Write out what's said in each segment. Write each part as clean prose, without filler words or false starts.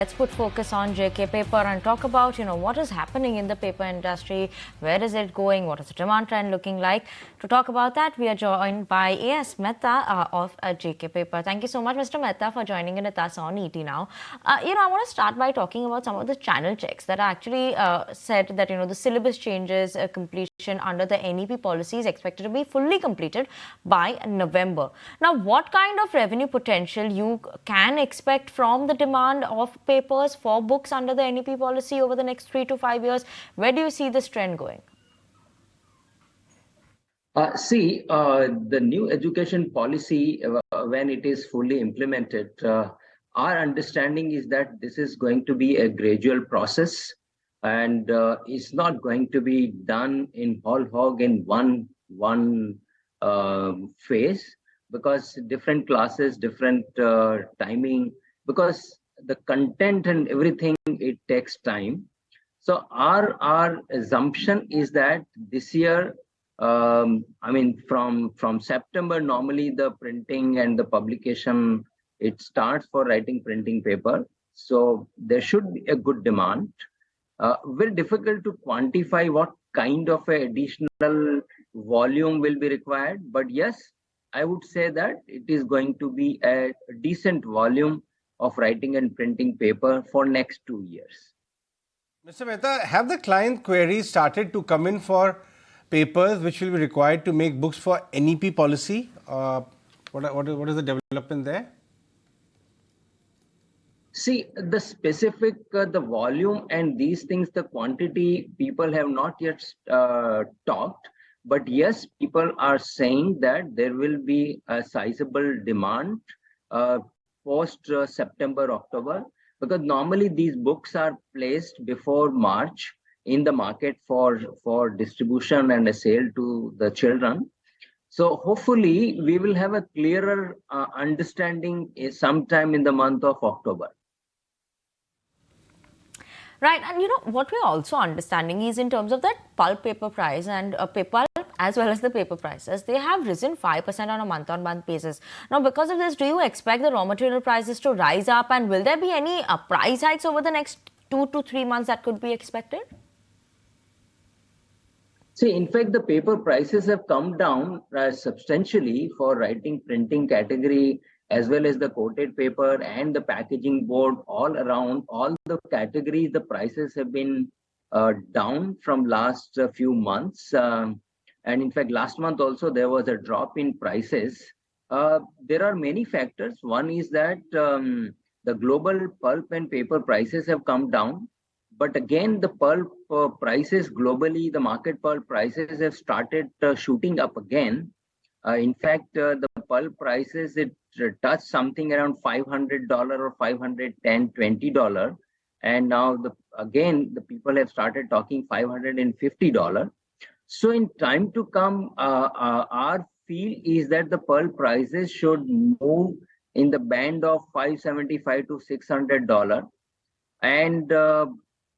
Let's put focus on JK paper and talk about, what is happening in the paper industry, where is it going, what is the demand trend looking like. To talk about that, we are joined by AS Mehta of JK paper. Thank you so much, Mr. Mehta, for joining in with us on ET Now. I want to start by talking about some of the channel checks that are actually said that, the syllabus changes completion under the NEP policy is expected to be fully completed by November. Now, what kind of revenue potential you can expect from the demand of papers for books under the NEP policy over the next 3 to 5 years? Where do you see this trend going? The new education policy, when it is fully implemented, our understanding is that this is going to be a gradual process and it's not going to be done in whole hog in one phase, because different classes, different timing, because the content and everything, it takes time. So our assumption is that this year, from September, normally the printing and the publication, it starts for writing printing paper. So there should be a good demand. Very difficult to quantify what kind of a additional volume will be required. But yes, I would say that it is going to be a decent volume of writing and printing paper for next 2 years. Mr. Mehta, have the client queries started to come in for papers which will be required to make books for NEP policy? What is the development there? See, the specific, the volume and these things, the quantity, people have not yet talked. But yes, people are saying that there will be a sizable demand post September, October, because normally these books are placed before March in the market for distribution and a sale to the children. So hopefully we will have a clearer understanding sometime in the month of October. Right, and what we're also understanding is in terms of that pulp paper price and paper as well as the paper prices, they have risen 5% on a month-on-month basis. Now, because of this, do you expect the raw material prices to rise up, and will there be any price hikes over the next 2 to 3 months that could be expected? See, in fact, the paper prices have come down substantially for writing, printing category, as well as the coated paper and the packaging board. All around, all the categories, the prices have been down from last few months. And in fact, last month also, there was a drop in prices. There are many factors. One is that the global pulp and paper prices have come down. But again, the pulp prices globally, the market pulp prices have started shooting up again. In fact, the pulp prices, it touched something around $500 or $510, $20. And now, again, the people have started talking $550. So in time to come, our feel is that the pulp prices should move in the band of $575 to $600. And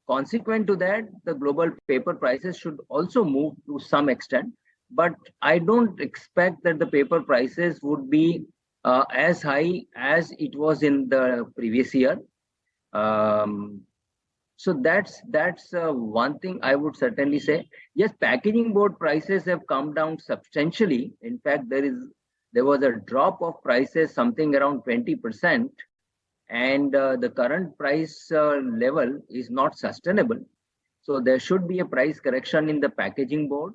consequent to that, the global paper prices should also move to some extent. But I don't expect that the paper prices would be as high as it was in the previous year. So that's one thing I would certainly say. Yes, packaging board prices have come down substantially. In fact, there was a drop of prices something around 20%, and the current price level is not sustainable. So there should be a price correction in the packaging board.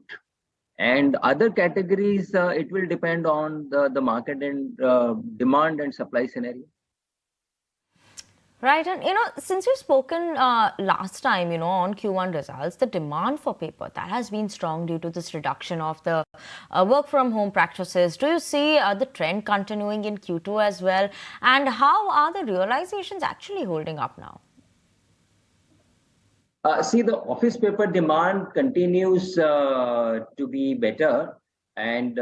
And other categories, it will depend on the market and demand and supply scenario. Right, and since we've spoken last time, on Q1 results, the demand for paper that has been strong due to this reduction of the work from home practices. Do you see the trend continuing in Q2 as well? And how are the realizations actually holding up now? See, the office paper demand continues to be better, and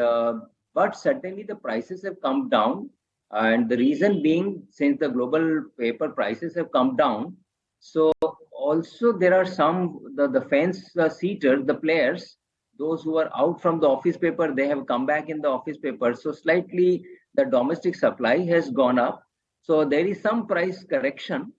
but certainly the prices have come down. And the reason being, since the global paper prices have come down, so also there are some, the fence seaters, the players, those who are out from the office paper, they have come back in the office paper. So slightly the domestic supply has gone up. So there is some price correction.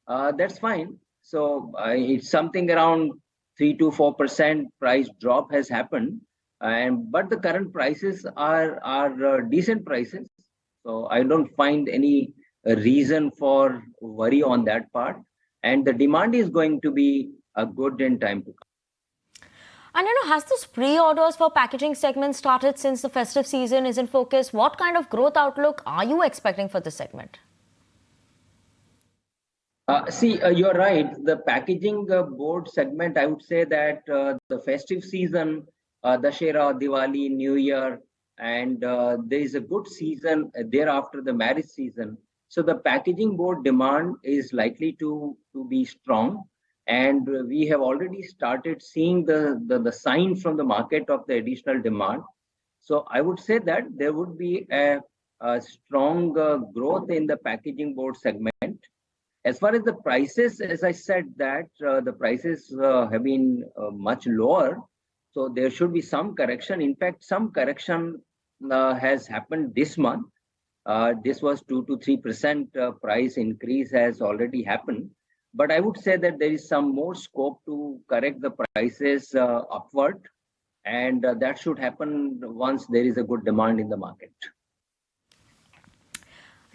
that's fine. So it's something around 3 to 4% price drop has happened, and but the current prices are decent prices. So I don't find any reason for worry on that part, and the demand is going to be a good in time to come. And has this pre-orders for packaging segment started since the festive season is in focus? What kind of growth outlook are you expecting for this segment? You're right. The packaging board segment, I would say that the festive season, Dashera, Diwali, New Year, and there is a good season thereafter the marriage season. So the packaging board demand is likely to be strong, and we have already started seeing the sign from the market of the additional demand. So I would say that there would be a strong growth in the packaging board segment. As far as the prices, as I said, that the prices have been much lower, so there should be some correction. In fact, some correction has happened this month. This was 2 to 3% price increase has already happened, but I would say that there is some more scope to correct the prices upward, and that should happen once there is a good demand in the market.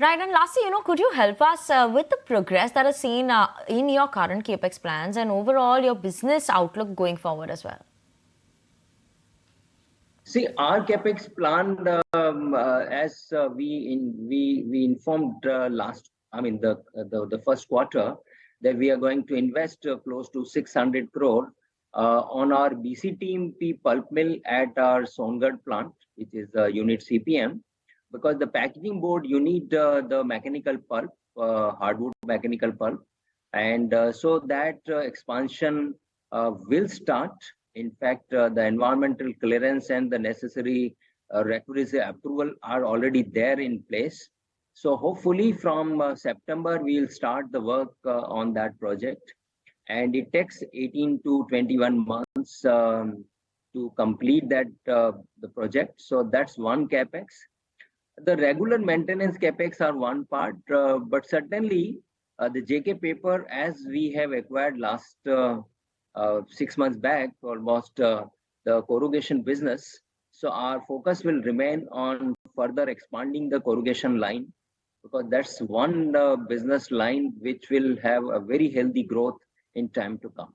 Right, and lastly, could you help us with the progress that is seen in your current Capex plans and overall your business outlook going forward as well? See, our Capex plan, as we informed the first quarter, that we are going to invest close to 600 crore on our BCTMP pulp mill at our Songad plant, which is unit CPM, because the packaging board you need the mechanical pulp, hardwood mechanical pulp, and so that expansion will start. In fact, the environmental clearance and the necessary requisite approval are already there in place. So hopefully from September, we'll start the work on that project. And it takes 18 to 21 months to complete that the project. So that's one Capex. The regular maintenance Capex are one part, but certainly the JK paper, as we have acquired last 6 months back, almost the corrugation business. So our focus will remain on further expanding the corrugation line, because that's one business line which will have a very healthy growth in time to come.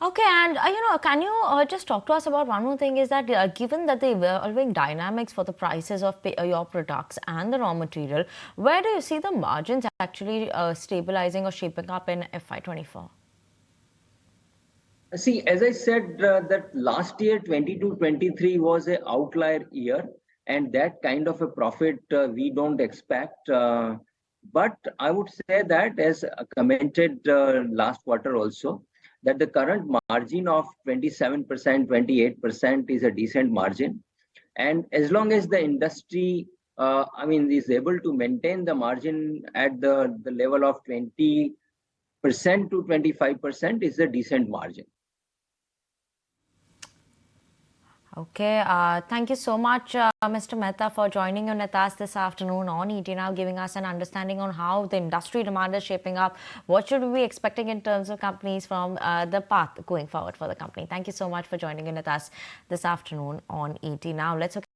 Okay, and can you just talk to us about one more thing? Is that given that the evolving dynamics for the prices of your products and the raw material, where do you see the margins actually stabilizing or shaping up in FY24? See, as I said, that last year 22-23 was an outlier year, and that kind of a profit we don't expect. But I would say that, as commented last quarter also, that the current margin of 27%, 28% is a decent margin. And as long as the industry, is able to maintain the margin at the level of 20% to 25% is a decent margin. Okay, thank you so much, Mr. Mehta, for joining us this afternoon on ET Now, giving us an understanding on how the industry demand is shaping up. What should we be expecting in terms of companies from the path going forward for the company? Thank you so much for joining us this afternoon on ET Now. Let's